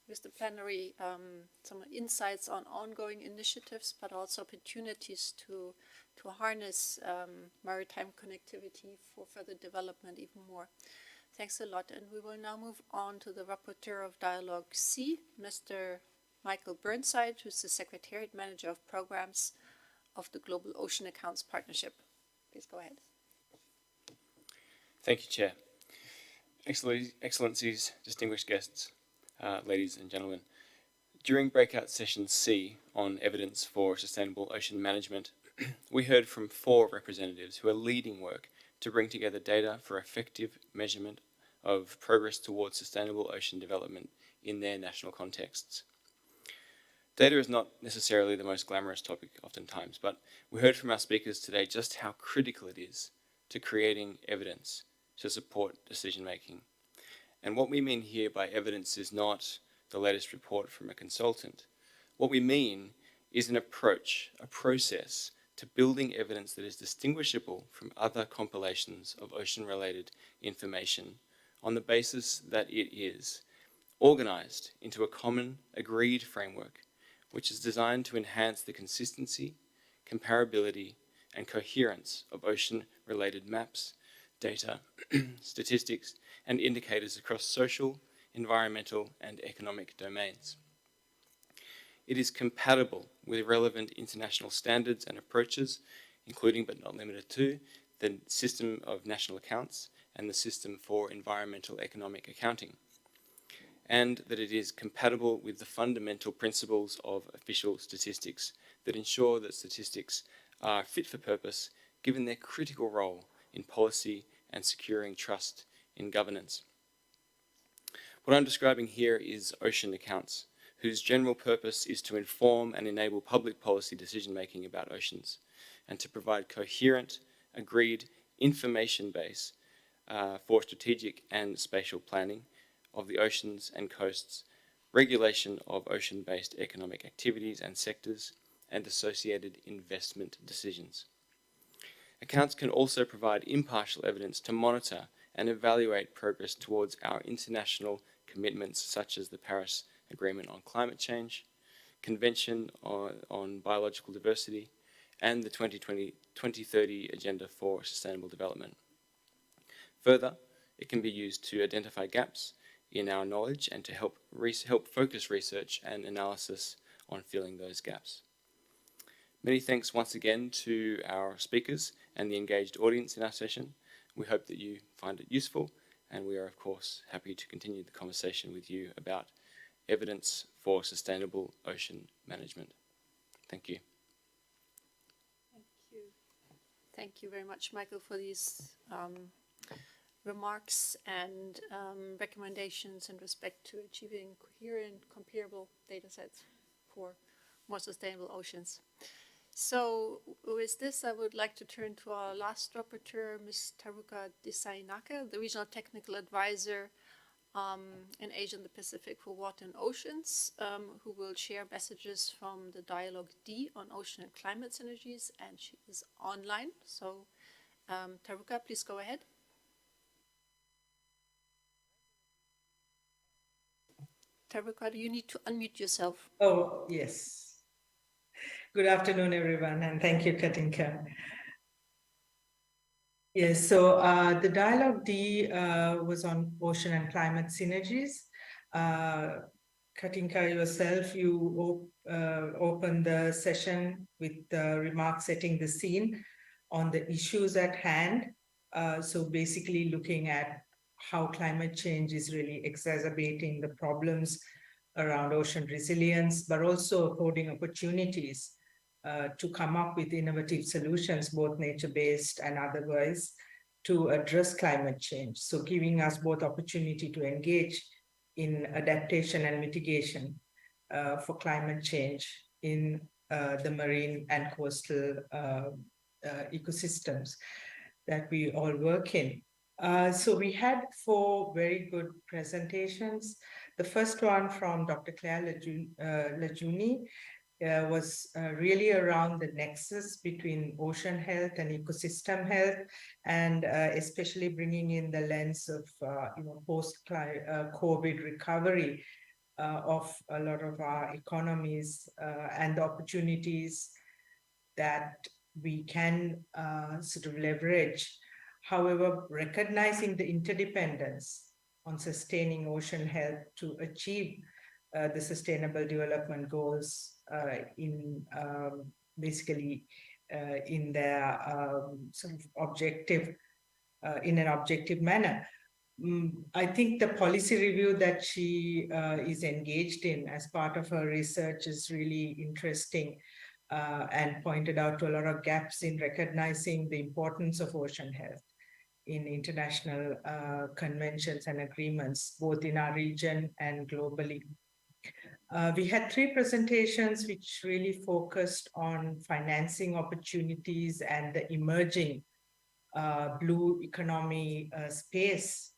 with the plenary some insights on ongoing initiatives, but also opportunities to harness maritime connectivity for further development even more. Thanks a lot. And we will now move on to the Rapporteur of Dialogue C, Mr. Michael Burnside, who's the Secretariat Manager of Programs of the Global Ocean Accounts Partnership. Please go ahead. Thank you, Chair. Excellencies, distinguished guests, ladies and gentlemen. During breakout session C on evidence for sustainable ocean management, we heard from 4 representatives who are leading work to bring together data for effective measurement of progress towards sustainable ocean development in their national contexts. Data is not necessarily the most glamorous topic oftentimes, but we heard from our speakers today just how critical it is to creating evidence to support decision making. And what we mean here by evidence is not the latest report from a consultant. What we mean is an approach, a process to building evidence that is distinguishable from other compilations of ocean-related information on the basis that it is organized into a common, agreed framework which is designed to enhance the consistency, comparability, and coherence of ocean-related maps, data, statistics, and indicators across social, environmental, and economic domains. It is compatible with relevant international standards and approaches, including but not limited to the System of National Accounts and the System for Environmental Economic Accounting, and that it is compatible with the fundamental principles of official statistics that ensure that statistics are fit for purpose given their critical role in policy and securing trust in governance. What I'm describing here is ocean accounts, whose general purpose is to inform and enable public policy decision-making about oceans and to provide coherent, agreed information base for strategic and spatial planning of the oceans and coasts, regulation of ocean-based economic activities and sectors, and associated investment decisions. Accounts can also provide impartial evidence to monitor and evaluate progress towards our international commitments such as the Paris Agreement on Climate Change, Convention on Biological Diversity, and the 2030 Agenda for Sustainable Development. Further, it can be used to identify gaps in our knowledge and to help focus research and analysis on filling those gaps. Many thanks once again to our speakers and the engaged audience in our session. We hope that you find it useful, and we are of course happy to continue the conversation with you about evidence for sustainable ocean management. Thank you. Thank you. Thank you very much, Michael, for these remarks and recommendations in respect to achieving coherent, comparable data sets for more sustainable oceans. So with this, I would like to turn to our last rapporteur, Ms. Taruka Desainaka, the Regional Technical Advisor in Asia and the Pacific for Water and Oceans, who will share messages from the Dialogue D on ocean and climate synergies, and she is online. So Taruka, please go ahead. Taruka, you need to unmute yourself. Oh, yes. Good afternoon, everyone, and thank you, Katinka. Yes, so the Dialogue D was on ocean and climate synergies. Katinka, yourself, you opened the session with the remarks setting the scene on the issues at hand. So basically looking at how climate change is really exacerbating the problems around ocean resilience, but also affording opportunities to come up with innovative solutions, both nature-based and otherwise, to address climate change. So giving us both opportunity to engage in adaptation and mitigation for climate change in the marine and coastal ecosystems that we all work in. So we had 4 very good presentations. The first one from Dr. Claire Lejeune, was really around the nexus between ocean health and ecosystem health, and especially bringing in the lens of post-COVID recovery of a lot of our economies and the opportunities that we can sort of leverage. However, recognizing the interdependence on sustaining ocean health to achieve the Sustainable Development Goals in basically in their sort of objective, in an objective manner. I think the policy review that she is engaged in as part of her research is really interesting and pointed out to a lot of gaps in recognizing the importance of ocean health in international conventions and agreements, both in our region and globally. We had 3 presentations which really focused on financing opportunities and the emerging blue economy space,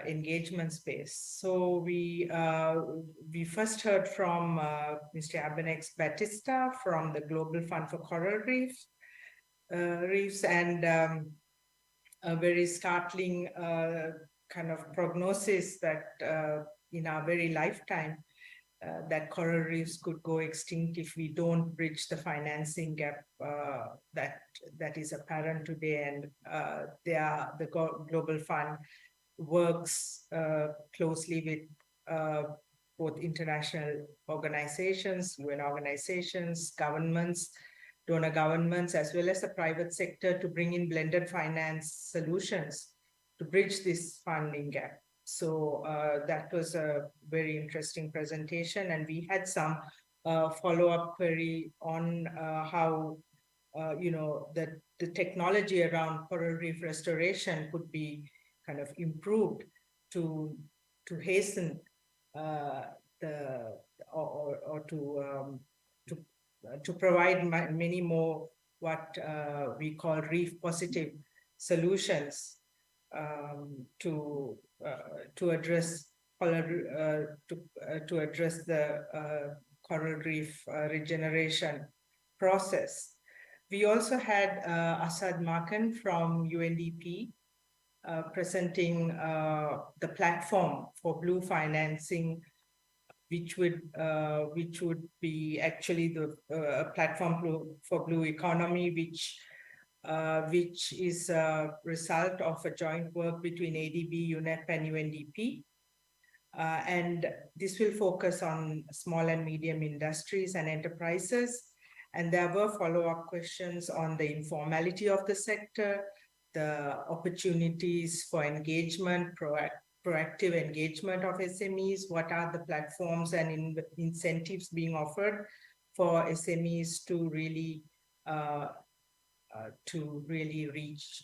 engagement space. So we first heard from Mr. Abanex Batista from the Global Fund for Coral Reefs, and a very startling kind of prognosis that in our very lifetime, that coral reefs could go extinct if we don't bridge the financing gap that is apparent today. And the Global Fund works closely with both international organizations, UN organizations, governments, donor governments, as well as the private sector to bring in blended finance solutions to bridge this funding gap. So that was a very interesting presentation, and we had some follow-up query on how the technology around coral reef restoration could be kind of improved to hasten to provide many more what we call reef positive solutions to address the coral reef regeneration process. We also had Asad Makan from UNDP presenting the platform for blue financing, which would be actually the platform for blue economy, which is a result of a joint work between ADB, UNEP, and UNDP. And this will focus on small and medium industries and enterprises. And there were follow-up questions on the informality of the sector, the opportunities for engagement, proactive engagement of SMEs, what are the platforms and incentives being offered for SMEs to really reach,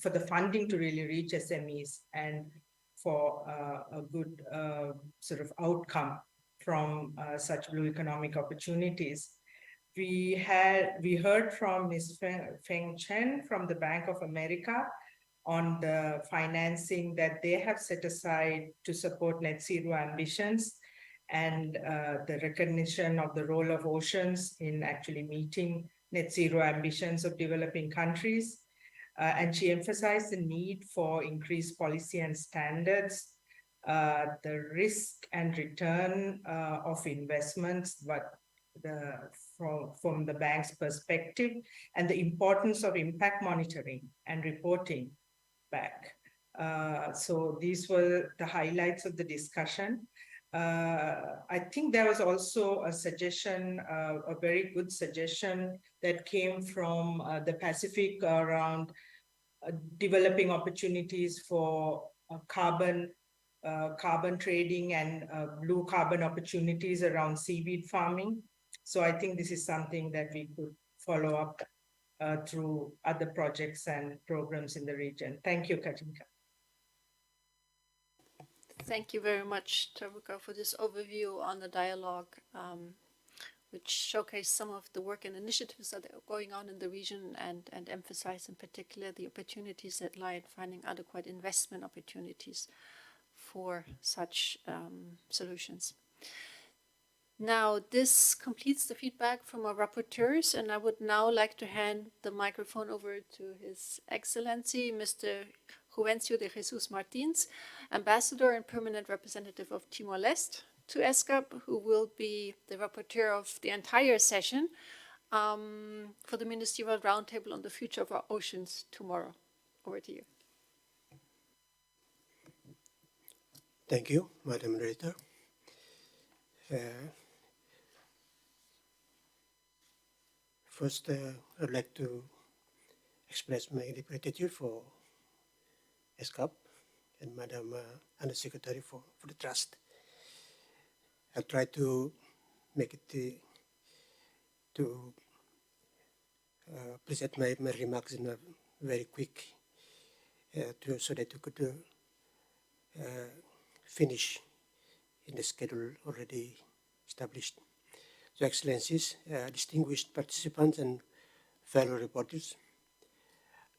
for the funding to really reach SMEs and for a good sort of outcome from such blue economic opportunities. We heard from Ms. Feng Chen from the Bank of America on the financing that they have set aside to support net zero ambitions and the recognition of the role of oceans in actually meeting net zero ambitions of developing countries. And she emphasized the need for increased policy and standards, the risk and return of investments, but from the bank's perspective, and the importance of impact monitoring and reporting back. So these were the highlights of the discussion. I think there was also a suggestion, a very good suggestion that came from the Pacific around developing opportunities for carbon trading and blue carbon opportunities around seaweed farming. So I think this is something that we could follow up through other projects and programs in the region. Thank you, Katinka. Thank you very much, Taruka, for this overview on the dialogue, which showcased some of the work and initiatives that are going on in the region and emphasize in particular the opportunities that lie in finding adequate investment opportunities for such solutions. Now, this completes the feedback from our rapporteurs, and I would now like to hand the microphone over to His Excellency, Mr. Juvencio de Jesus Martins, Ambassador and Permanent Representative of Timor-Leste, to ESCAP, who will be the rapporteur of the entire session for the Ministerial Roundtable on the future of our oceans tomorrow. Over to you. Thank you, Madam Moderator. First, I'd like to express my deep gratitude for ESCAP and Madam Undersecretary for the trust. I'll try to make it to present my remarks in a very quick so that we could finish in the schedule already established. So, Excellencies, distinguished participants and fellow reporters,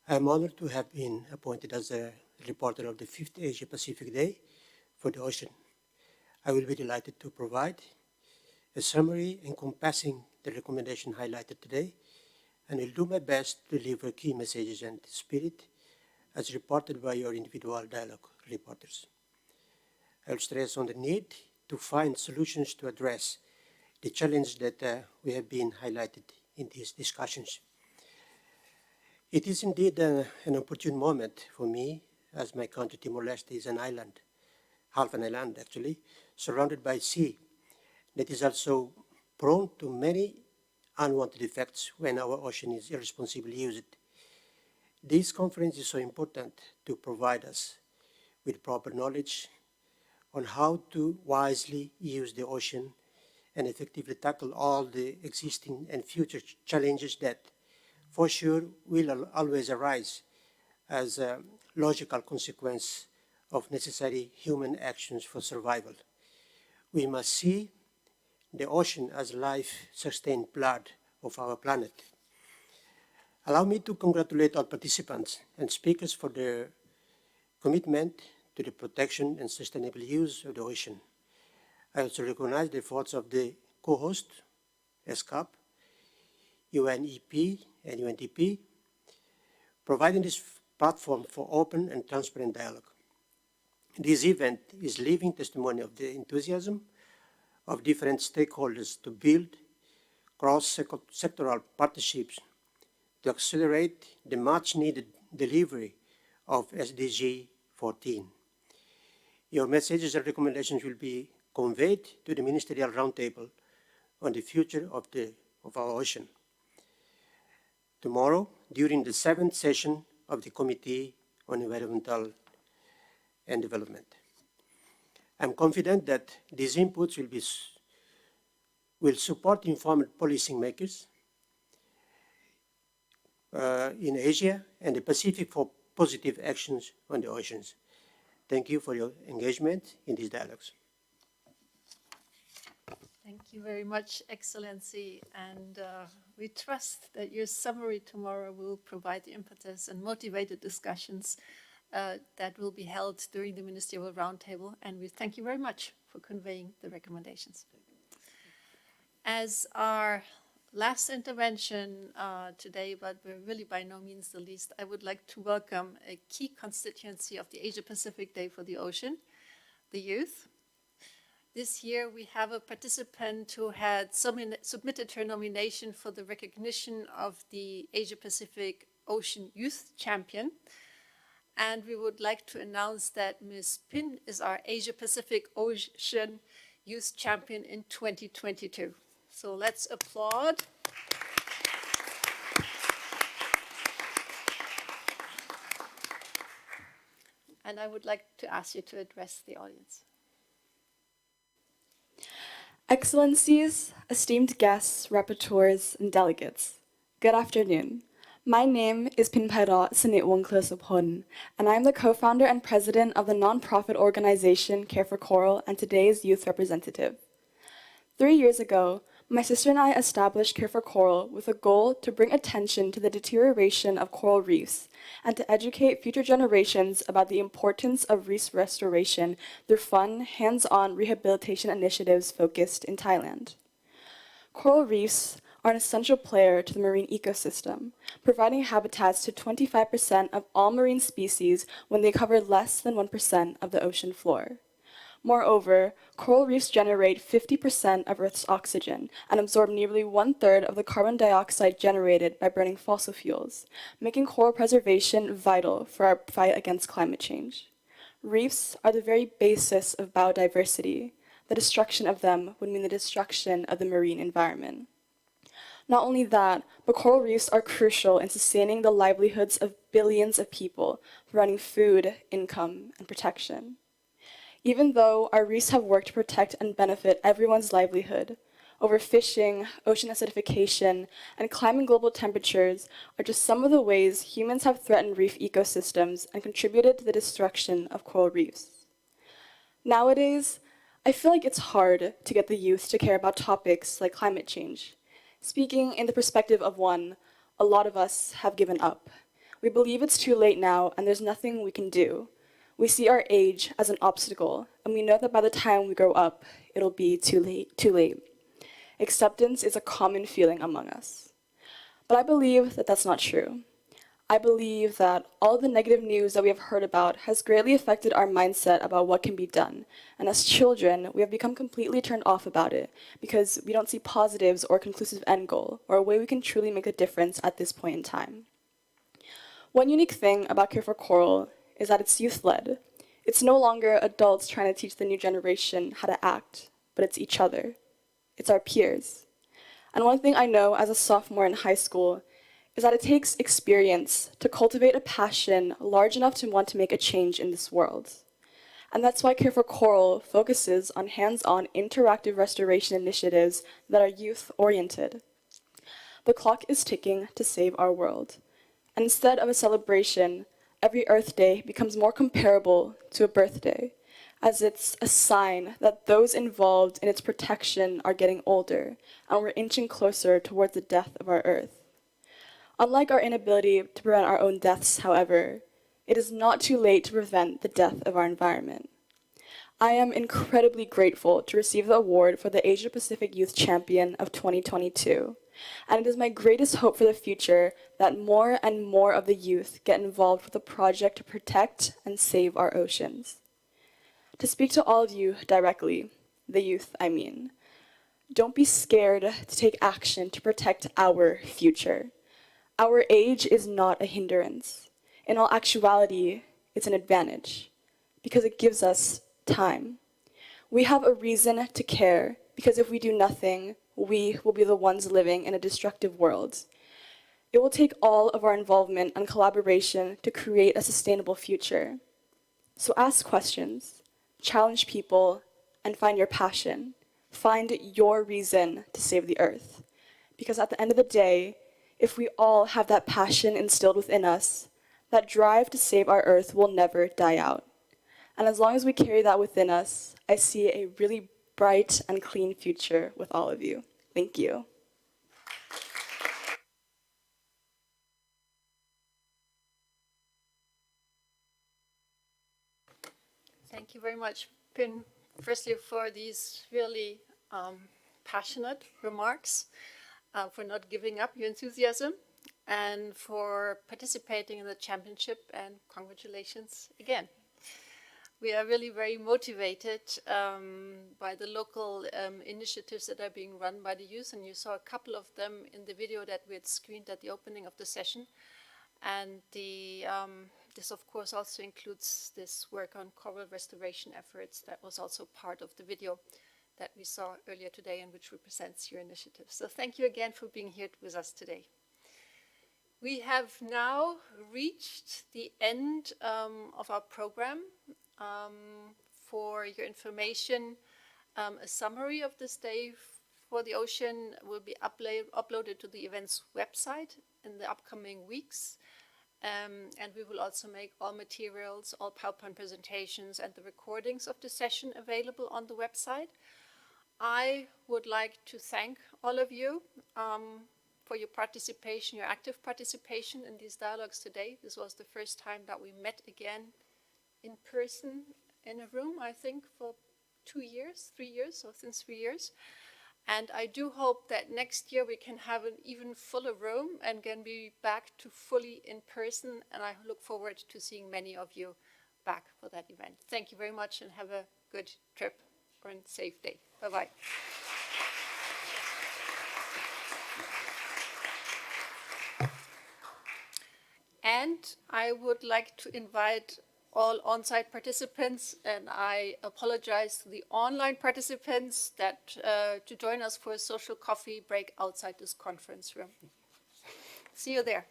I am honored to have been appointed as a reporter of the 5th Asia Pacific Day for the Ocean. I will be delighted to provide a summary encompassing the recommendation highlighted today, and will do my best to deliver key messages and spirit as reported by your individual dialogue reporters. I will stress on the need to find solutions to address the challenge that we have been highlighted in these discussions. It is indeed an opportune moment for me, as my country Timor-Leste is an island, half an island actually, surrounded by sea, that is also prone to many unwanted effects when our ocean is irresponsibly used. This conference is so important to provide us with proper knowledge on how to wisely use the ocean and effectively tackle all the existing and future challenges that for sure will always arise as a logical consequence of necessary human actions for survival. We must see the ocean as life-sustained blood of our planet. Allow me to congratulate all participants and speakers for their commitment to the protection and sustainable use of the ocean. I also recognize the efforts of the co-host, ESCAP, UNEP, and UNDP, providing this platform for open and transparent dialogue. This event is living testimony of the enthusiasm of different stakeholders to build cross-sectoral partnerships to accelerate the much-needed delivery of SDG 14. Your messages and recommendations will be conveyed to the Ministerial Roundtable on the future of our ocean tomorrow during the 7th session of the Committee on Environmental and Development. I'm confident that these inputs will support informed policymakers in Asia and the Pacific for positive actions on the oceans. Thank you for your engagement in these dialogues. Thank you very much, Excellency, and we trust that your summary tomorrow will provide the impetus and motivated discussions that will be held during the Ministerial Roundtable, and we thank you very much for conveying the recommendations. As our last intervention today, but we're really by no means the least, I would like to welcome a key constituency of the Asia Pacific Day for the Ocean, the youth. This year we have a participant who had submitted her nomination for the recognition of the Asia Pacific Ocean Youth Champion. And we would like to announce that Ms. Pin is our Asia Pacific Ocean Youth Champion in 2022. So let's applaud. And I would like to ask you to address the audience. Excellencies, esteemed guests, rapporteurs, and delegates, good afternoon. My name is Pinpaira Sinitwongklusopon, and I am the co-founder and president of the non-profit organization Care for Coral and today's youth representative. 3 years ago, My sister and I established Care for Coral with a goal to bring attention to the deterioration of coral reefs and to educate future generations about the importance of reef restoration through fun, hands-on rehabilitation initiatives focused in Thailand. Coral reefs are an essential player to the marine ecosystem, providing habitats to 25% of all marine species when they cover less than 1% of the ocean floor. Moreover, coral reefs generate 50% of Earth's oxygen and absorb nearly 1/3 of the carbon dioxide generated by burning fossil fuels, making coral preservation vital for our fight against climate change. Reefs are the very basis of biodiversity. The destruction of them would mean the destruction of the marine environment. Not only that, but coral reefs are crucial in sustaining the livelihoods of billions of people, providing food, income, and protection. Even though our reefs have worked to protect and benefit everyone's livelihood, overfishing, ocean acidification, and climbing global temperatures are just some of the ways humans have threatened reef ecosystems and contributed to the destruction of coral reefs. Nowadays, I feel like it's hard to get the youth to care about topics like climate change. Speaking in the perspective of one, a lot of us have given up. We believe it's too late now and there's nothing we can do. We see our age as an obstacle, and we know that by the time we grow up, it'll be too late. Acceptance is a common feeling among us. But I believe that that's not true. I believe that all the negative news that we have heard about has greatly affected our mindset about what can be done. And as children, we have become completely turned off about it because we don't see positives or a conclusive end goal or a way we can truly make a difference at this point in time. One unique thing about Care for Coral is that it's youth-led. It's no longer adults trying to teach the new generation how to act, but it's each other. It's our peers. And one thing I know as a sophomore in high school is that it takes experience to cultivate a passion large enough to want to make a change in this world. And that's why Care for Coral focuses on hands-on interactive restoration initiatives that are youth-oriented. The clock is ticking to save our world. And instead of a celebration, every Earth Day becomes more comparable to a birthday, as it's a sign that those involved in its protection are getting older, and we're inching closer towards the death of our Earth. Unlike our inability to prevent our own deaths, however, it is not too late to prevent the death of our environment. I am incredibly grateful to receive the award for the Asia Pacific Youth Champion of 2022. And it is my greatest hope for the future that more and more of the youth get involved with the project to protect and save our oceans. To speak to all of you directly, the youth I mean, don't be scared to take action to protect our future. Our age is not a hindrance. In all actuality, it's an advantage because it gives us time. We have a reason to care because if we do nothing, we will be the ones living in a destructive world. It will take all of our involvement and collaboration to create a sustainable future. So ask questions, challenge people, and find your passion. Find your reason to save the Earth. Because at the end of the day, if we all have that passion instilled within us, that drive to save our Earth will never die out. And as long as we carry that within us, I see a really bright and clean future with all of you. Thank you. Thank you very much, Pin, firstly for these really passionate remarks, for not giving up your enthusiasm, and for participating in the championship, and congratulations again. We are really very motivated by the local initiatives that are being run by the youth, and you saw a couple of them in the video that we had screened at the opening of the session. And this, of course, also includes this work on coral restoration efforts that was also part of the video that we saw earlier today and which represents your initiative. So thank you again for being here with us today. We have now reached the end of our program. For your information, a summary of this day for the ocean will be uploaded to the event's website in the upcoming weeks. And we will also make all materials, all PowerPoint presentations, and the recordings of the session available on the website. I would like to thank all of you for your participation, your active participation in these dialogues today. This was the first time that we met again in person in a room, I think, for 3 years, or since 3 years. And I do hope that next year we can have an even fuller room and can be back to fully in person. And I look forward to seeing many of you back for that event. Thank you very much and have a good trip or a safe day. Bye-bye. And I would like to invite all on-site participants, and I apologize to the online participants that to join us for a social coffee break outside this conference room. See you there.